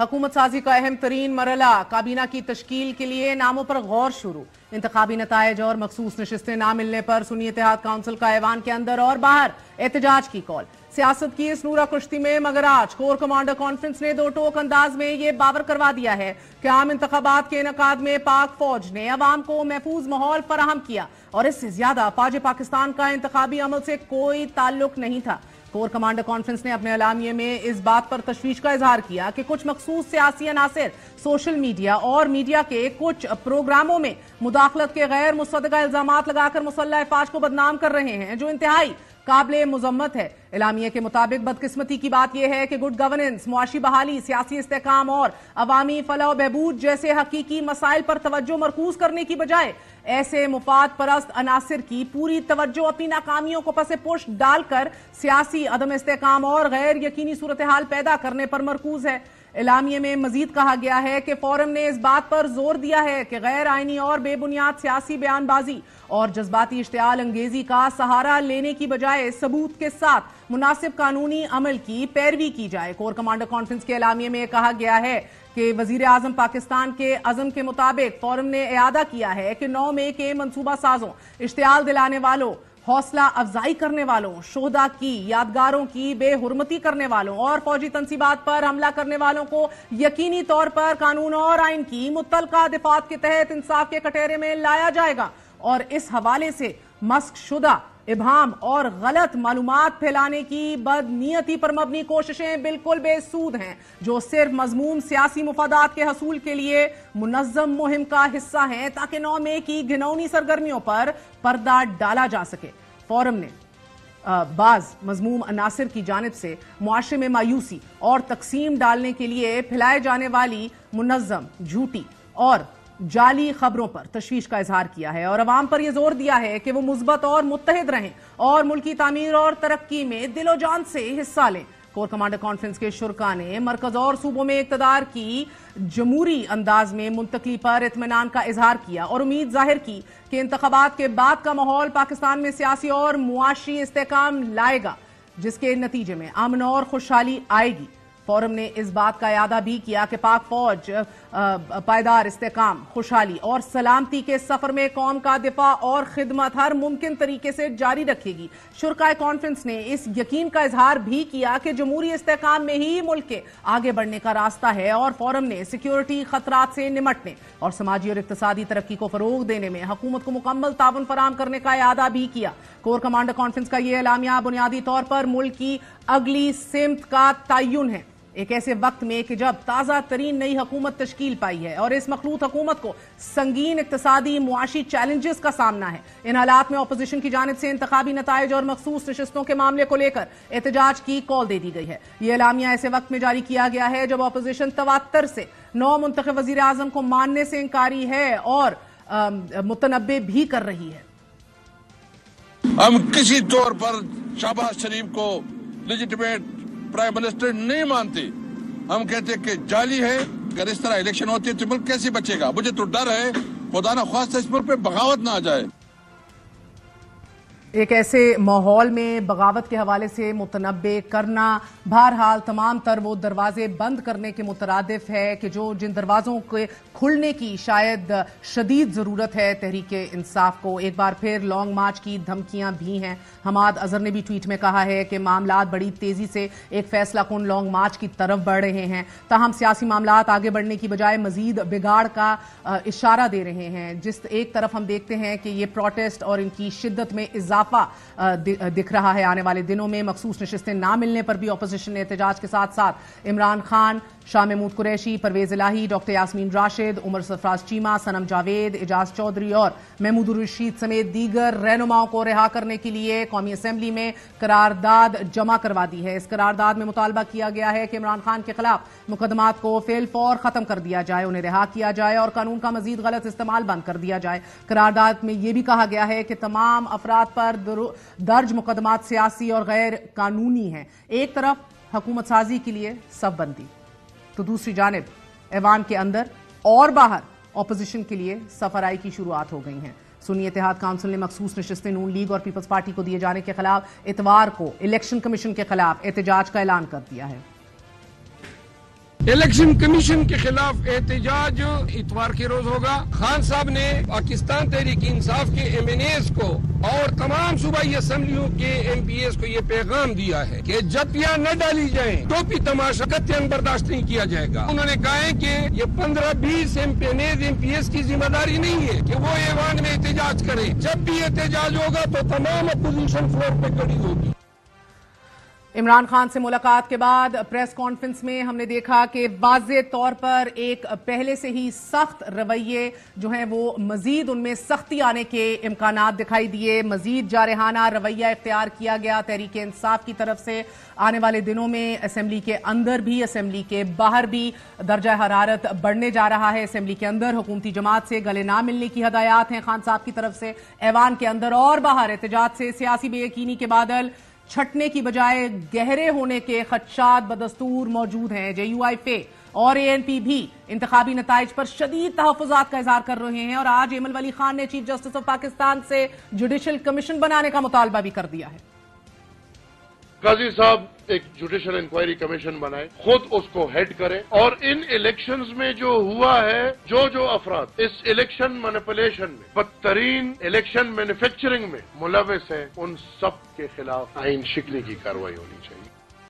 हुकूमत साजी का अहम तरीन मरला, काबीना की तश्कील के लिए नामों पर गौर शुरू। इंतखाबी नतायज और मखसूस नशिस्तें ना मिलने पर सुन्नी इत्तेहाद काउंसिल का ऐवान के अंदर और बाहर एहतजाज की कॉल। सियासत की इस नूरा कुश्ती में मगर आज कोर कमांडर कॉन्फ्रेंस ने दो टोक अंदाज में यह बावर करवा दिया है कि आम इंतखाबात के इनकाद में पाक फौज ने अवाम को महफूज माहौल फराहम किया और इससे ज्यादा फौज पाकिस्तान का इंतखाबी अमल से कोई ताल्लुक नहीं था। कोर कमांडर कॉन्फ्रेंस ने अपने एलामिये में इस बात पर तशवीश का इजहार किया कि कुछ मखसूस सियासी अनासिर सोशल मीडिया और मीडिया के कुछ प्रोग्रामों में मुदाखलत के गैर मुसद्दक़ा इल्जामात लगाकर मुसल्लह फौज को बदनाम कर रहे हैं, जो इंतहाई काबिल मुजम्मत है। एलामिया के मुताबिक बदकिस्मती की बात यह है कि गुड गवर्नेंस, मुआशी बहाली, सियासी इस्तेकाम और अवामी फलाह बहबूद जैसे हकीकी मसाइल पर तवज्जो मरकूज करने की बजाय ऐसे मुफाद परस्त अनासिर की पूरी तवज्जो अपनी नाकामियों को पसे पुष्ट डालकर सियासी अदम इस्तेकाम और गैर यकीनी सूरत हाल पैदा करने पर मरकूज है। एलामिये में मजीद कहा गया है कि फोरम ने इस बात पर जोर दिया है कि गैर आईनी और बेबुनियाद सियासी बयानबाजी और जज्बाती इश्तियाल अंगेजी का सहारा लेने की बजाय सबूत के साथ मुनासिब कानूनी अमल की पैरवी की जाए। कोर कमांडर कॉन्फ्रेंस के एलामिये में कहा गया है कि वजीर आजम पाकिस्तान के अज़म के मुताबिक फोरम ने इयादा किया है कि 9 मई के मनसूबा साजों, इश्तियाल दिलाने वालों, हौसला अफजाई करने वालों, शोहदा की यादगारों की बेहुरमती करने वालों और फौजी तंसीबात पर हमला करने वालों को यकीनी तौर पर कानून और आइन की मुत्तलका दिफात के तहत इंसाफ के कटहरे में लाया जाएगा और इस हवाले से मस्क शुदा इबाम और गलत मालूमात फैलाने की बदनीयती पर मबनी कोशिशें बिल्कुल बेसूद हैं, जो सिर्फ मजमूम सियासी मुफादात के हसूल के लिए मुनज़्ज़म मुहिम का हिस्सा हैं ताकि 9 मई की घिनौनी सरगर्मियों पर पर्दा डाला जा सके। फोरम ने बाज मजमूम अनासिर की जानिब से मुआशरे में मायूसी और तकसीम डालने के लिए फैलाए जाने वाली मुनज़्ज़म, झूठी और जाली खबरों पर तशवीश का इजहार किया है और अवाम पर यह जोर दिया है कि वो मुस्बत और मुत्तहिद रहें और मुल्की तामीर और तरक्की में दिलो जान से हिस्सा लें। कोर कमांडर कॉन्फ्रेंस के शुरका ने मरकज और सूबों में इक़्तिदार की जमहूरी अंदाज में मुंतकली पर इत्मीनान का इजहार किया और उम्मीद जाहिर की कि इंतखाबात के बाद का माहौल पाकिस्तान में सियासी और मुआशी इस्तेकाम लाएगा, जिसके नतीजे में अमन और खुशहाली आएगी। फोरम ने इस बात का यादा भी किया कि पाक फौज पायदार इस्तेकाम, खुशहाली और सलामती के सफर में कौम का दिफा और खिदमत हर मुमकिन तरीके से जारी रखेगी। शुरकाए कॉन्फ्रेंस ने इस यकीन का इजहार भी किया कि जमहूरी इस्तेकाम में ही मुल्क के आगे बढ़ने का रास्ता है और फोरम ने सिक्योरिटी खतरात से निमटने और समाजी और इक्तिसादी तरक्की को फरोग देने में हुकूमत को मुकम्मल ताउन फराहम करने का यादा भी किया। कोर कमांडर कॉन्फ्रेंस का यह एलामिया बुनियादी तौर पर मुल्क की अगली सिमत का तयन है, एक ऐसे वक्त में कि जब ताज़ा तरीन नई हुकूमत तश्कील पाई है और इस मखलूत हुकूमत को संगीन इक्तिसादी मुआशी चैलेंजेस का सामना है। इन हालात में अपोजिशन की जानिब से इंतखाबी नताइज और मखसूस नशिस्तों के मामले को लेकर एहतजाज की कॉल दे दी गई है। यह एलामिया ऐसे वक्त में जारी किया गया है जब अपोजिशन तवात्तर से 9 मुंतखब वजीर आजम को मानने से इंकारी है और मुतनब्बे भी कर रही है। हम किसी तौर पर शहबाज शरीफ को लेजिटिमेट प्राइम मिनिस्टर नहीं मानते। हम कहते कि जाली है, अगर इस तरह इलेक्शन होती है तो मुल्क कैसे बचेगा। मुझे तो डर है खुदा ना ख्वास्ता इस मुल्क पे बगावत ना आ जाए। एक ऐसे माहौल में बगावत के हवाले से मुतनब्बे करना बहरहाल तमाम तर वो दरवाजे बंद करने के मुतरादिफ है कि जो जिन दरवाज़ों के खुलने की शायद शदीद ज़रूरत है तहरीक इंसाफ को। एक बार फिर लॉन्ग मार्च की धमकियां भी हैं। हमाद अजहर ने भी ट्वीट में कहा है कि मामलात बड़ी तेज़ी से एक फैसला कुन लॉन्ग मार्च की तरफ बढ़ रहे हैं, ताहम सियासी मामलात आगे बढ़ने की बजाय मजीद बिगाड़ का इशारा दे रहे हैं। जिस एक तरफ हम देखते हैं कि ये प्रोटेस्ट और इनकी शिद्दत में दिख रहा है। आने वाले दिनों में मखसूस नशिस्तें ना मिलने पर भी अपोजिशन ने एहतजाज के साथ साथ इमरान खान, शाह महमूद कुरैशी, परवेज इलाही, डॉक्टर यास्मीन राशिद, उमर सरफराज चीमा, सनम जावेद, एजाज चौधरी और महमूद रशीद समेत दीगर रहनुमाओं को रिहा करने के लिए कौमी असम्बली में करारदाद जमा करवा दी है। इस करारदाद में मुतालबा किया गया है कि इमरान खान के खिलाफ मुकदमात को फेल फौर खत्म कर दिया जाए, उन्हें रिहा किया जाए और कानून का मजीद गलत इस्तेमाल बंद कर दिया जाए। करारदाद में यह भी कहा गया है कि तमाम अफराद पर दर्ज मुकदमात सियासी और गैर कानूनी हैं। एक तरफ हुकूमत साजी के लिए सफबंदी तो दूसरी जानिब ऐवान के अंदर और बाहर अपोजिशन के लिए सफराई की शुरुआत हो गई है। सुन्नी इत्तेहाद काउंसिल ने मखसूस नशिस्तें नून लीग और पीपल्स पार्टी को दिए जाने के खिलाफ इतवार को इलेक्शन कमीशन के खिलाफ एहतजाज का ऐलान कर दिया है। इलेक्शन कमीशन के खिलाफ एहतजाज इतवार के रोज होगा। खान साहब ने पाकिस्तान तहरीक इंसाफ के MNAs को और तमाम सूबाई असेंबलियों के MPs को ये पैगाम दिया है कि जतियां न डाली जाएं, टोपी तमाशा कतई बर्दाश्त नहीं किया जाएगा। उन्होंने कहा है कि ये 15-20 MPs की जिम्मेदारी नहीं है कि वो ऐवान में एहतजाज करें। जब भी एहतजाज होगा तो तमाम अपोजिशन फ्लोर पे खड़ी होगी। इमरान खान से मुलाकात के बाद प्रेस कॉन्फ्रेंस में हमने देखा कि वाज़े तौर पर एक पहले से ही सख्त रवैये जो हैं वो मजीद उनमें सख्ती आने के इम्कानात दिखाई दिए। मजीद जारहाना रवैया इख्तियार किया गया तहरीक इंसाफ की तरफ से। आने वाले दिनों में असेंबली के अंदर भी असेंबली के बाहर भी दर्जा हरारत बढ़ने जा रहा है। असेंबली के अंदर हुकूमती जमात से गले ना मिलने की हदायत हैं खान साहब की तरफ से। ऐवान के अंदर और बाहर एहतजाज से सियासी बेयकीनी के बादल छटने की बजाय गहरे होने के खदशात बदस्तूर मौजूद हैं। JUIF और ANP भी इंतखाबी नताइज पर शदीद तहफ़्फ़ुज़ात का इज़हार कर रहे हैं और आज एमल वली खान ने चीफ जस्टिस ऑफ पाकिस्तान से जुडिशल कमीशन बनाने का मुतालबा भी कर दिया है। काजी साहब एक जुडिशल इंक्वायरी कमीशन बनाए, खुद उसको हेड करे और इन इलेक्शंस में जो हुआ है, जो अफराद इस इलेक्शन मैनिपुलेशन में, बदतरीन इलेक्शन मैन्युफैक्चरिंग में मुलविस है, उन सब के खिलाफ आईन शिकनी की कार्रवाई होनी चाहिए।